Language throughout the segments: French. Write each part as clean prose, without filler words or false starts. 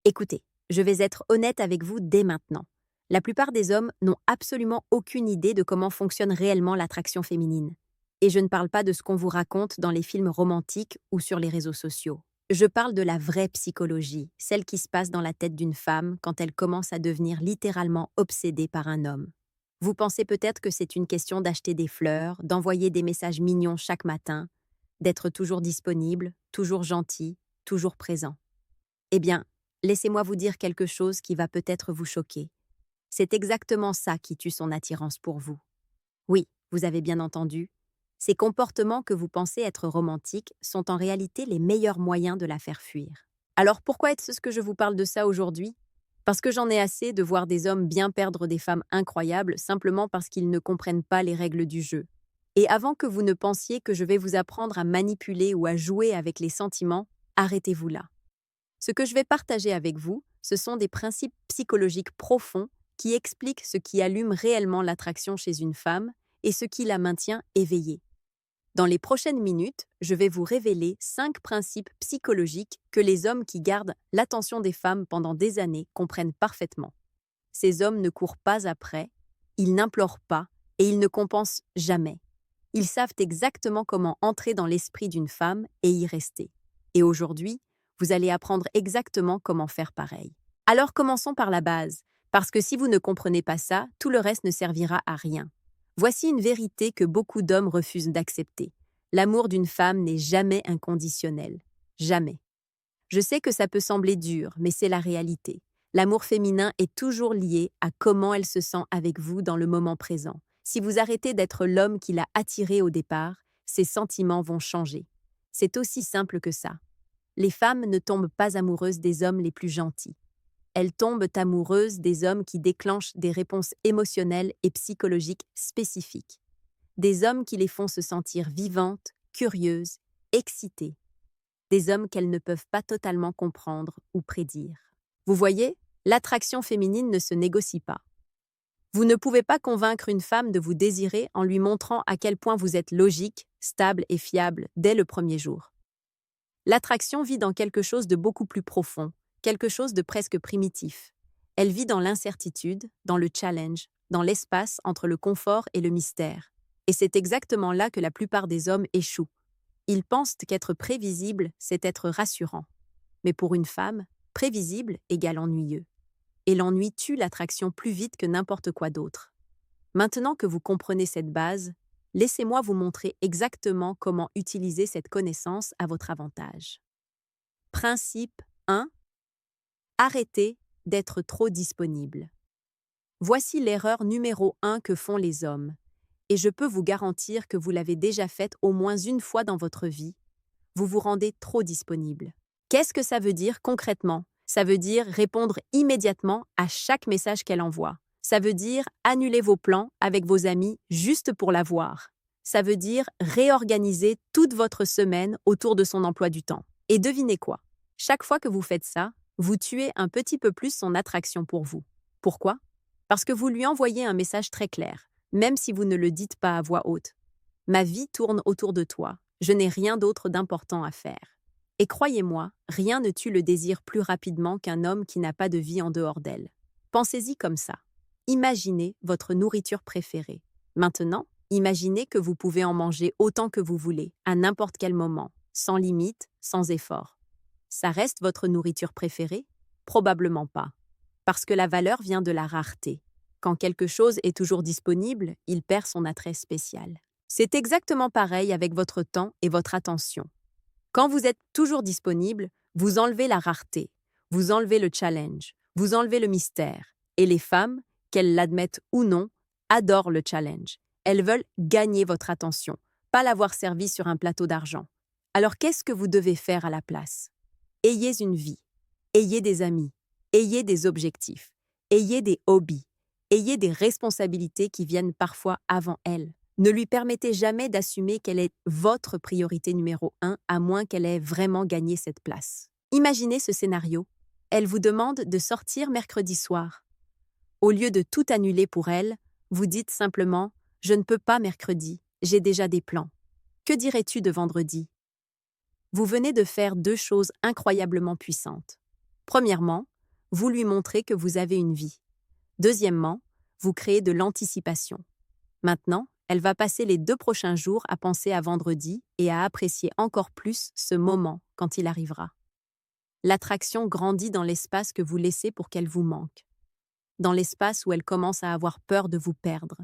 Écoutez, je vais être honnête avec vous dès maintenant. La plupart des hommes n'ont absolument aucune idée de comment fonctionne réellement l'attraction féminine. Et je ne parle pas de ce qu'on vous raconte dans les films romantiques ou sur les réseaux sociaux. Je parle de la vraie psychologie, celle qui se passe dans la tête d'une femme quand elle commence à devenir littéralement obsédée par un homme. Vous pensez peut-être que c'est une question d'acheter des fleurs, d'envoyer des messages mignons chaque matin, d'être toujours disponible, toujours gentil, toujours présent. Eh bien, laissez-moi vous dire quelque chose qui va peut-être vous choquer. C'est exactement ça qui tue son attirance pour vous. Oui, vous avez bien entendu. Ces comportements que vous pensez être romantiques sont en réalité les meilleurs moyens de la faire fuir. Alors pourquoi est-ce que je vous parle de ça aujourd'hui? Parce que j'en ai assez de voir des hommes bien perdre des femmes incroyables simplement parce qu'ils ne comprennent pas les règles du jeu. Et avant que vous ne pensiez que je vais vous apprendre à manipuler ou à jouer avec les sentiments, arrêtez-vous là. Ce que je vais partager avec vous, ce sont des principes psychologiques profonds qui expliquent ce qui allume réellement l'attraction chez une femme et ce qui la maintient éveillée. Dans les prochaines minutes, je vais vous révéler 5 principes psychologiques que les hommes qui gardent l'attention des femmes pendant des années comprennent parfaitement. Ces hommes ne courent pas après, ils n'implorent pas et ils ne compensent jamais. Ils savent exactement comment entrer dans l'esprit d'une femme et y rester. Et aujourd'hui, vous allez apprendre exactement comment faire pareil. Alors commençons par la base, parce que si vous ne comprenez pas ça, tout le reste ne servira à rien. Voici une vérité que beaucoup d'hommes refusent d'accepter. L'amour d'une femme n'est jamais inconditionnel. Jamais. Je sais que ça peut sembler dur, mais c'est la réalité. L'amour féminin est toujours lié à comment elle se sent avec vous dans le moment présent. Si vous arrêtez d'être l'homme qui l'a attiré au départ, ses sentiments vont changer. C'est aussi simple que ça. Les femmes ne tombent pas amoureuses des hommes les plus gentils. Elles tombent amoureuses des hommes qui déclenchent des réponses émotionnelles et psychologiques spécifiques. Des hommes qui les font se sentir vivantes, curieuses, excitées. Des hommes qu'elles ne peuvent pas totalement comprendre ou prédire. Vous voyez, l'attraction féminine ne se négocie pas. Vous ne pouvez pas convaincre une femme de vous désirer en lui montrant à quel point vous êtes logique, stable et fiable dès le premier jour. L'attraction vit dans quelque chose de beaucoup plus profond, quelque chose de presque primitif. Elle vit dans l'incertitude, dans le challenge, dans l'espace entre le confort et le mystère. Et c'est exactement là que la plupart des hommes échouent. Ils pensent qu'être prévisible, c'est être rassurant. Mais pour une femme, prévisible égale ennuyeux. Et l'ennui tue l'attraction plus vite que n'importe quoi d'autre. Maintenant que vous comprenez cette base, laissez-moi vous montrer exactement comment utiliser cette connaissance à votre avantage. Principe 1. Arrêtez d'être trop disponible. Voici l'erreur numéro 1 que font les hommes, et je peux vous garantir que vous l'avez déjà faite au moins une fois dans votre vie. Vous vous rendez trop disponible. Qu'est-ce que ça veut dire concrètement? Ça veut dire répondre immédiatement à chaque message qu'elle envoie. Ça veut dire annuler vos plans avec vos amis juste pour la voir. Ça veut dire réorganiser toute votre semaine autour de son emploi du temps. Et devinez quoi? Chaque fois que vous faites ça, vous tuez un petit peu plus son attraction pour vous. Pourquoi? Parce que vous lui envoyez un message très clair, même si vous ne le dites pas à voix haute. Ma vie tourne autour de toi. Je n'ai rien d'autre d'important à faire. Et croyez-moi, rien ne tue le désir plus rapidement qu'un homme qui n'a pas de vie en dehors d'elle. Pensez-y comme ça. Imaginez votre nourriture préférée. Maintenant, imaginez que vous pouvez en manger autant que vous voulez, à n'importe quel moment, sans limite, sans effort. Ça reste votre nourriture préférée? Probablement pas. Parce que la valeur vient de la rareté. Quand quelque chose est toujours disponible, il perd son attrait spécial. C'est exactement pareil avec votre temps et votre attention. Quand vous êtes toujours disponible, vous enlevez la rareté, vous enlevez le challenge, vous enlevez le mystère. Et les femmes, qu'elles l'admettent ou non, adorent le challenge. Elles veulent gagner votre attention, pas l'avoir servi sur un plateau d'argent. Alors qu'est-ce que vous devez faire à la place? Ayez une vie, ayez des amis, ayez des objectifs, ayez des hobbies, ayez des responsabilités qui viennent parfois avant elle. Ne lui permettez jamais d'assumer qu'elle est votre priorité numéro 1 à moins qu'elle ait vraiment gagné cette place. Imaginez ce scénario. Elle vous demande de sortir mercredi soir. Au lieu de tout annuler pour elle, vous dites simplement « Je ne peux pas mercredi, j'ai déjà des plans. Que dirais-tu de vendredi ?» Vous venez de faire 2 choses incroyablement puissantes. Premièrement, Vous lui montrez que vous avez une vie. Deuxièmement, vous créez de l'anticipation. Maintenant, elle va passer les 2 prochains jours à penser à vendredi et à apprécier encore plus ce moment quand il arrivera. L'attraction grandit dans l'espace que vous laissez pour qu'elle vous manque, dans l'espace où elle commence à avoir peur de vous perdre.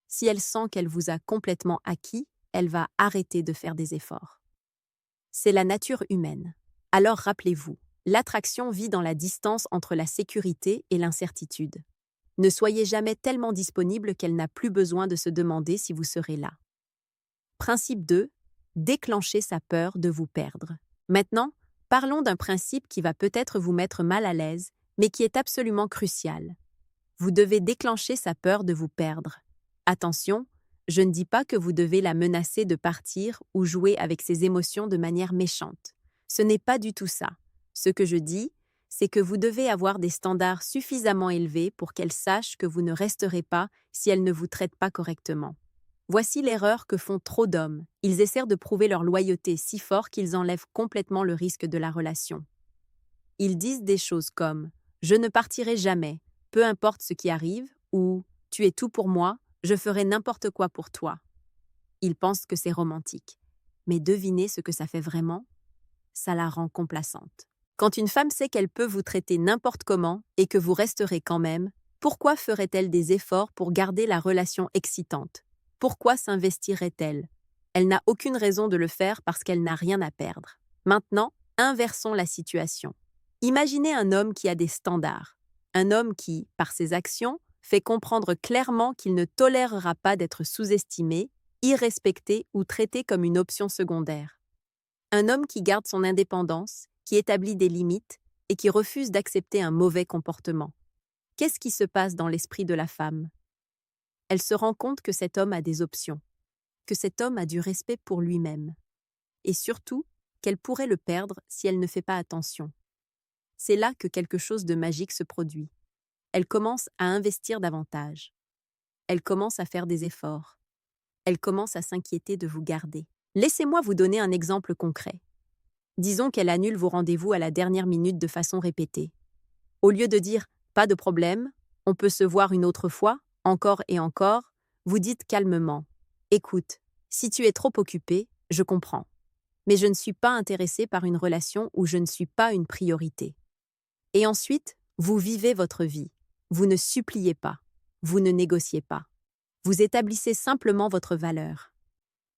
Si elle sent qu'elle vous a complètement acquis, elle va arrêter de faire des efforts. C'est la nature humaine. Alors rappelez-vous, l'attraction vit dans la distance entre la sécurité et l'incertitude. Ne soyez jamais tellement disponible qu'elle n'a plus besoin de se demander si vous serez là. Principe 2. Déclencher sa peur de vous perdre. Maintenant, parlons d'un principe qui va peut-être vous mettre mal à l'aise, mais qui est absolument crucial. Vous devez déclencher sa peur de vous perdre. Attention, je ne dis pas que vous devez la menacer de partir ou jouer avec ses émotions de manière méchante. Ce n'est pas du tout ça. Ce que je dis, c'est que vous devez avoir des standards suffisamment élevés pour qu'elle sache que vous ne resterez pas si elle ne vous traite pas correctement. Voici l'erreur que font trop d'hommes. Ils essaient de prouver leur loyauté si fort qu'ils enlèvent complètement le risque de la relation. Ils disent des choses comme « Je ne partirai jamais, peu importe ce qui arrive » ou « Tu es tout pour moi, je ferai n'importe quoi pour toi ». Ils pensent que c'est romantique. Mais devinez ce que ça fait vraiment? Ça la rend complacente. Quand une femme sait qu'elle peut vous traiter n'importe comment et que vous resterez quand même, pourquoi ferait-elle des efforts pour garder la relation excitante? Pourquoi s'investirait-elle? Elle n'a aucune raison de le faire parce qu'elle n'a rien à perdre. Maintenant, inversons la situation. Imaginez un homme qui a des standards. Un homme qui, par ses actions, fait comprendre clairement qu'il ne tolérera pas d'être sous-estimé, irrespecté ou traité comme une option secondaire. Un homme qui garde son indépendance, qui établit des limites et qui refuse d'accepter un mauvais comportement. Qu'est-ce qui se passe dans l'esprit de la femme? Elle se rend compte que cet homme a des options, que cet homme a du respect pour lui-même, et surtout qu'elle pourrait le perdre si elle ne fait pas attention. C'est là que quelque chose de magique se produit. Elle commence à investir davantage. Elle commence à faire des efforts. Elle commence à s'inquiéter de vous garder. Laissez-moi vous donner un exemple concret. Disons qu'elle annule vos rendez-vous à la dernière minute de façon répétée. Au lieu de dire « pas de problème, on peut se voir une autre fois », encore et encore, vous dites calmement « écoute, si tu es trop occupé, je comprends. Mais je ne suis pas intéressée par une relation où je ne suis pas une priorité. » Et ensuite, vous vivez votre vie. Vous ne suppliez pas. Vous ne négociez pas. Vous établissez simplement votre valeur.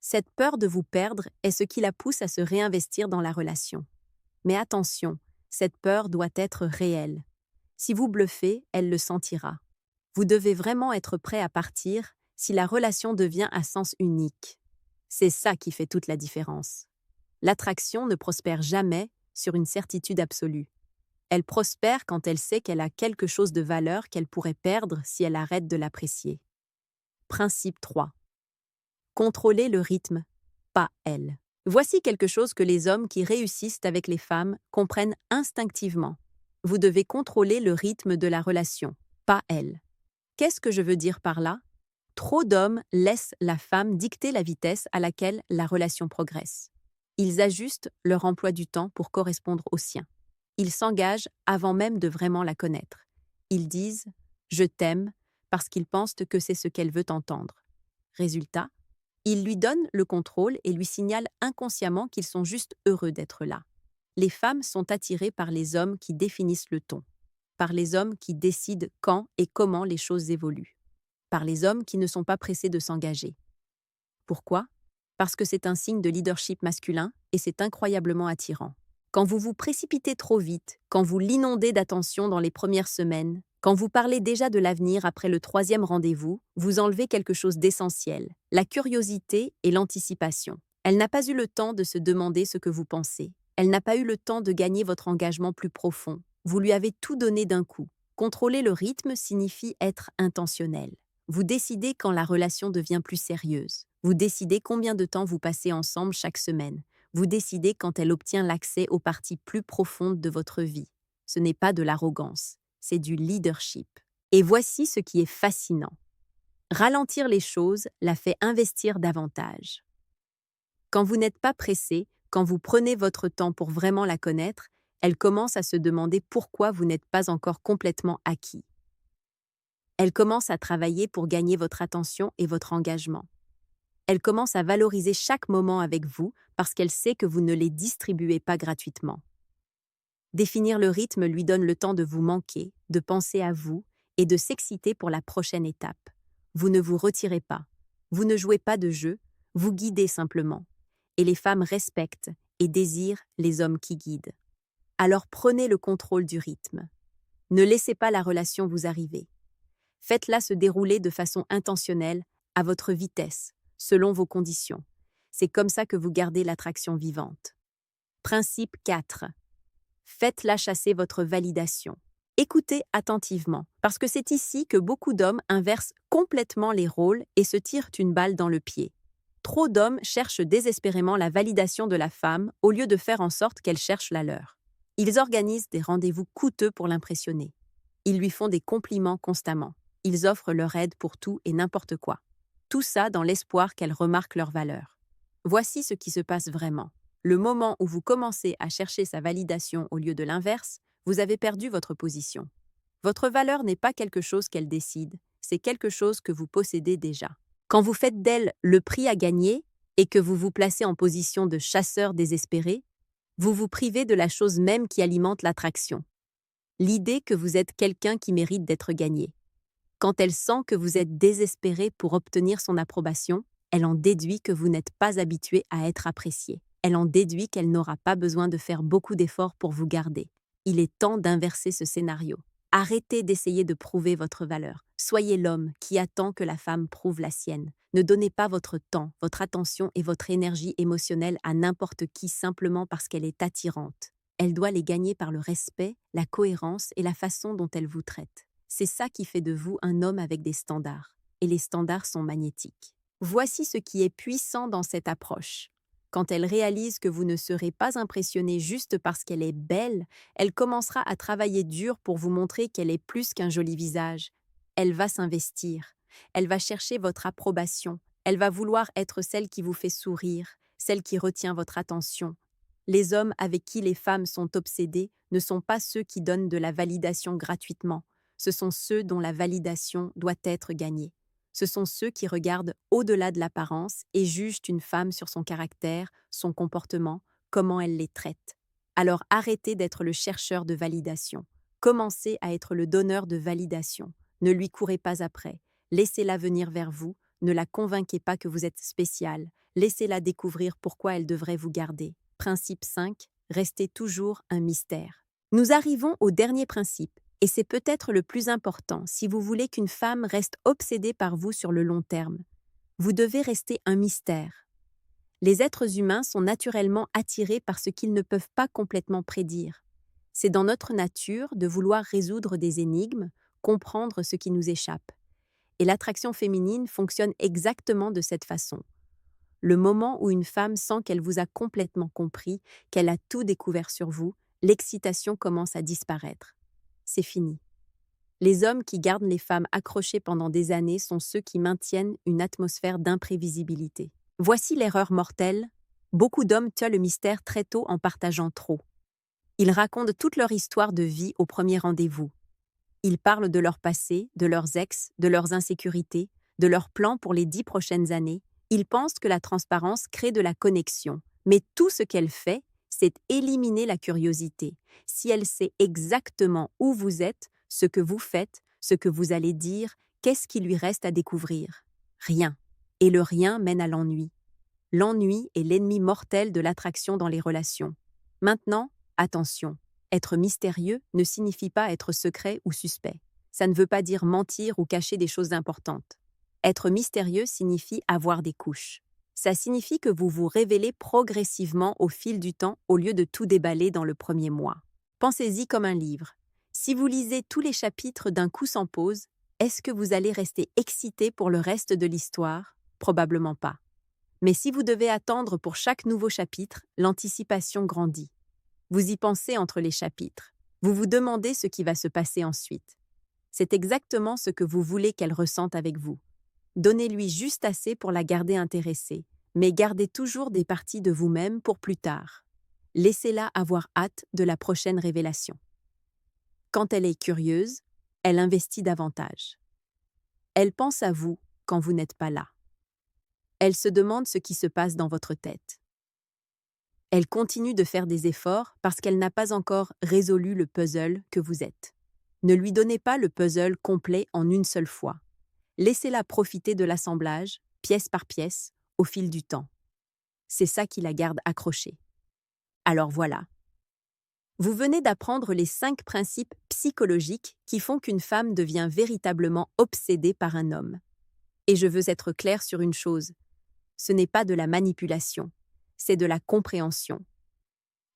Cette peur de vous perdre est ce qui la pousse à se réinvestir dans la relation. Mais attention, cette peur doit être réelle. Si vous bluffez, elle le sentira. Vous devez vraiment être prêt à partir si la relation devient à sens unique. C'est ça qui fait toute la différence. L'attraction ne prospère jamais sur une certitude absolue. Elle prospère quand elle sait qu'elle a quelque chose de valeur qu'elle pourrait perdre si elle arrête de l'apprécier. Principe 3. Contrôler le rythme, pas elle. Voici quelque chose que les hommes qui réussissent avec les femmes comprennent instinctivement. Vous devez contrôler le rythme de la relation, pas elle. Qu'est-ce que je veux dire par là? Trop d'hommes laissent la femme dicter la vitesse à laquelle la relation progresse. Ils ajustent leur emploi du temps pour correspondre au sien. Ils s'engagent avant même de vraiment la connaître. Ils disent « je t'aime » parce qu'ils pensent que c'est ce qu'elle veut entendre. Résultat, ils lui donnent le contrôle et lui signalent inconsciemment qu'ils sont juste heureux d'être là. Les femmes sont attirées par les hommes qui définissent le ton, par les hommes qui décident quand et comment les choses évoluent, par les hommes qui ne sont pas pressés de s'engager. Pourquoi? Parce que c'est un signe de leadership masculin et c'est incroyablement attirant. Quand vous vous précipitez trop vite, quand vous l'inondez d'attention dans les premières semaines, quand vous parlez déjà de l'avenir après le 3e rendez-vous, vous enlevez quelque chose d'essentiel, la curiosité et l'anticipation. Elle n'a pas eu le temps de se demander ce que vous pensez. Elle n'a pas eu le temps de gagner votre engagement plus profond. Vous lui avez tout donné d'un coup. Contrôler le rythme signifie être intentionnel. Vous décidez quand la relation devient plus sérieuse. Vous décidez combien de temps vous passez ensemble chaque semaine. Vous décidez quand elle obtient l'accès aux parties plus profondes de votre vie. Ce n'est pas de l'arrogance, c'est du leadership. Et voici ce qui est fascinant. Ralentir les choses la fait investir davantage. Quand vous n'êtes pas pressé, quand vous prenez votre temps pour vraiment la connaître, Elle commence à se demander pourquoi vous n'êtes pas encore complètement acquis. Elle commence à travailler pour gagner votre attention et votre engagement. Elle commence à valoriser chaque moment avec vous parce qu'elle sait que vous ne les distribuez pas gratuitement. Définir le rythme lui donne le temps de vous manquer, de penser à vous et de s'exciter pour la prochaine étape. Vous ne vous retirez pas. Vous ne jouez pas de jeu, vous guidez simplement. Et les femmes respectent et désirent les hommes qui guident. Alors prenez le contrôle du rythme. Ne laissez pas la relation vous arriver. Faites-la se dérouler de façon intentionnelle, à votre vitesse, selon vos conditions. C'est comme ça que vous gardez l'attraction vivante. Principe 4. Faites-la chasser votre validation. Écoutez attentivement, parce que c'est ici que beaucoup d'hommes inversent complètement les rôles et se tirent une balle dans le pied. Trop d'hommes cherchent désespérément la validation de la femme au lieu de faire en sorte qu'elle cherche la leur. Ils organisent des rendez-vous coûteux pour l'impressionner. Ils lui font des compliments constamment. Ils offrent leur aide pour tout et n'importe quoi. Tout ça dans l'espoir qu'elle remarque leur valeur. Voici ce qui se passe vraiment. Le moment où vous commencez à chercher sa validation au lieu de l'inverse, vous avez perdu votre position. Votre valeur n'est pas quelque chose qu'elle décide, c'est quelque chose que vous possédez déjà. Quand vous faites d'elle le prix à gagner et que vous vous placez en position de chasseur désespéré, vous vous privez de la chose même qui alimente l'attraction. L'idée que vous êtes quelqu'un qui mérite d'être gagné. Quand elle sent que vous êtes désespéré pour obtenir son approbation, elle en déduit que vous n'êtes pas habitué à être apprécié. Elle en déduit qu'elle n'aura pas besoin de faire beaucoup d'efforts pour vous garder. Il est temps d'inverser ce scénario. Arrêtez d'essayer de prouver votre valeur. Soyez l'homme qui attend que la femme prouve la sienne. Ne donnez pas votre temps, votre attention et votre énergie émotionnelle à n'importe qui simplement parce qu'elle est attirante. Elle doit les gagner par le respect, la cohérence et la façon dont elle vous traite. C'est ça qui fait de vous un homme avec des standards. Et les standards sont magnétiques. Voici ce qui est puissant dans cette approche. Quand elle réalise que vous ne serez pas impressionné juste parce qu'elle est belle, elle commencera à travailler dur pour vous montrer qu'elle est plus qu'un joli visage. Elle va s'investir. Elle va chercher votre approbation. Elle va vouloir être celle qui vous fait sourire, celle qui retient votre attention. Les hommes avec qui les femmes sont obsédées ne sont pas ceux qui donnent de la validation gratuitement. Ce sont ceux dont la validation doit être gagnée. Ce sont ceux qui regardent au-delà de l'apparence et jugent une femme sur son caractère, son comportement, comment elle les traite. Alors arrêtez d'être le chercheur de validation. Commencez à être le donneur de validation. Ne lui courez pas après. Laissez-la venir vers vous. Ne la convainquez pas que vous êtes spécial. Laissez-la découvrir pourquoi elle devrait vous garder. Principe 5. Restez toujours un mystère. Nous arrivons au dernier principe. Et c'est peut-être le plus important si vous voulez qu'une femme reste obsédée par vous sur le long terme. Vous devez rester un mystère. Les êtres humains sont naturellement attirés par ce qu'ils ne peuvent pas complètement prédire. C'est dans notre nature de vouloir résoudre des énigmes, comprendre ce qui nous échappe. Et l'attraction féminine fonctionne exactement de cette façon. Le moment où une femme sent qu'elle vous a complètement compris, qu'elle a tout découvert sur vous, l'excitation commence à disparaître. C'est fini. Les hommes qui gardent les femmes accrochées pendant des années sont ceux qui maintiennent une atmosphère d'imprévisibilité. Voici l'erreur mortelle. Beaucoup d'hommes tuent le mystère très tôt en partageant trop. Ils racontent toute leur histoire de vie au premier rendez-vous. Ils parlent de leur passé, de leurs ex, de leurs insécurités, de leurs plans pour les 10 prochaines années. Ils pensent que la transparence crée de la connexion. Mais tout ce qu'elle fait, c'est éliminer la curiosité. Si elle sait exactement où vous êtes, ce que vous faites, ce que vous allez dire, qu'est-ce qui lui reste à découvrir? Rien. Et le rien mène à l'ennui. L'ennui est l'ennemi mortel de l'attraction dans les relations. Maintenant, attention. Être mystérieux ne signifie pas être secret ou suspect. Ça ne veut pas dire mentir ou cacher des choses importantes. Être mystérieux signifie avoir des couches. Ça signifie que vous vous révélez progressivement au fil du temps au lieu de tout déballer dans le premier mois. Pensez-y comme un livre. Si vous lisez tous les chapitres d'un coup sans pause, est-ce que vous allez rester excité pour le reste de l'histoire? Probablement pas. Mais si vous devez attendre pour chaque nouveau chapitre, l'anticipation grandit. Vous y pensez entre les chapitres. Vous vous demandez ce qui va se passer ensuite. C'est exactement ce que vous voulez qu'elle ressente avec vous. Donnez-lui juste assez pour la garder intéressée, mais gardez toujours des parties de vous-même pour plus tard. Laissez-la avoir hâte de la prochaine révélation. Quand elle est curieuse, elle investit davantage. Elle pense à vous quand vous n'êtes pas là. Elle se demande ce qui se passe dans votre tête. Elle continue de faire des efforts parce qu'elle n'a pas encore résolu le puzzle que vous êtes. Ne lui donnez pas le puzzle complet en une seule fois. Laissez-la profiter de l'assemblage, pièce par pièce, au fil du temps. C'est ça qui la garde accrochée. Alors voilà. Vous venez d'apprendre les 5 principes psychologiques qui font qu'une femme devient véritablement obsédée par un homme. Et je veux être claire sur une chose. Ce n'est pas de la manipulation, c'est de la compréhension.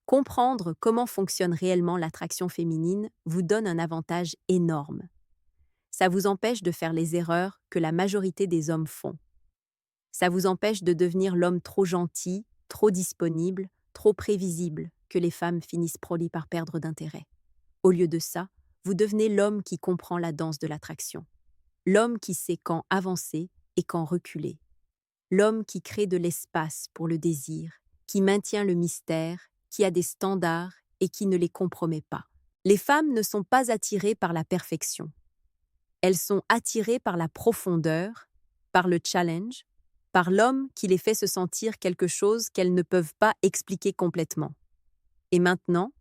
Comprendre comment fonctionne réellement l'attraction féminine vous donne un avantage énorme. Ça vous empêche de faire les erreurs que la majorité des hommes font. Ça vous empêche de devenir l'homme trop gentil, trop disponible, trop prévisible, que les femmes finissent par perdre d'intérêt. Au lieu de ça, vous devenez l'homme qui comprend la danse de l'attraction. L'homme qui sait quand avancer et quand reculer. L'homme qui crée de l'espace pour le désir, qui maintient le mystère, qui a des standards et qui ne les compromet pas. Les femmes ne sont pas attirées par la perfection. Elles sont attirées par la profondeur, par le challenge, par l'homme qui les fait se sentir quelque chose qu'elles ne peuvent pas expliquer complètement. Et maintenant,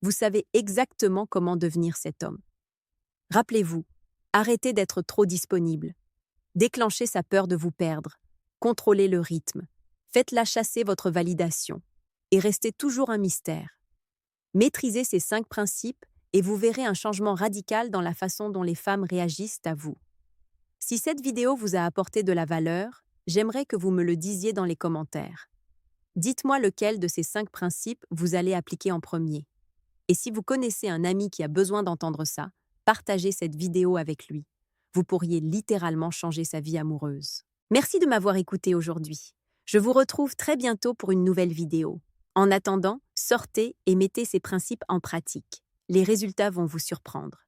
vous savez exactement comment devenir cet homme. Rappelez-vous, arrêtez d'être trop disponible. Déclenchez sa peur de vous perdre. Contrôlez le rythme. Faites-la chasser votre validation. Et restez toujours un mystère. Maîtrisez ces 5 principes et vous verrez un changement radical dans la façon dont les femmes réagissent à vous. Si cette vidéo vous a apporté de la valeur, j'aimerais que vous me le disiez dans les commentaires. Dites-moi lequel de ces 5 principes vous allez appliquer en premier. Et si vous connaissez un ami qui a besoin d'entendre ça, partagez cette vidéo avec lui. Vous pourriez littéralement changer sa vie amoureuse. Merci de m'avoir écouté aujourd'hui. Je vous retrouve très bientôt pour une nouvelle vidéo. En attendant, sortez et mettez ces principes en pratique. Les résultats vont vous surprendre.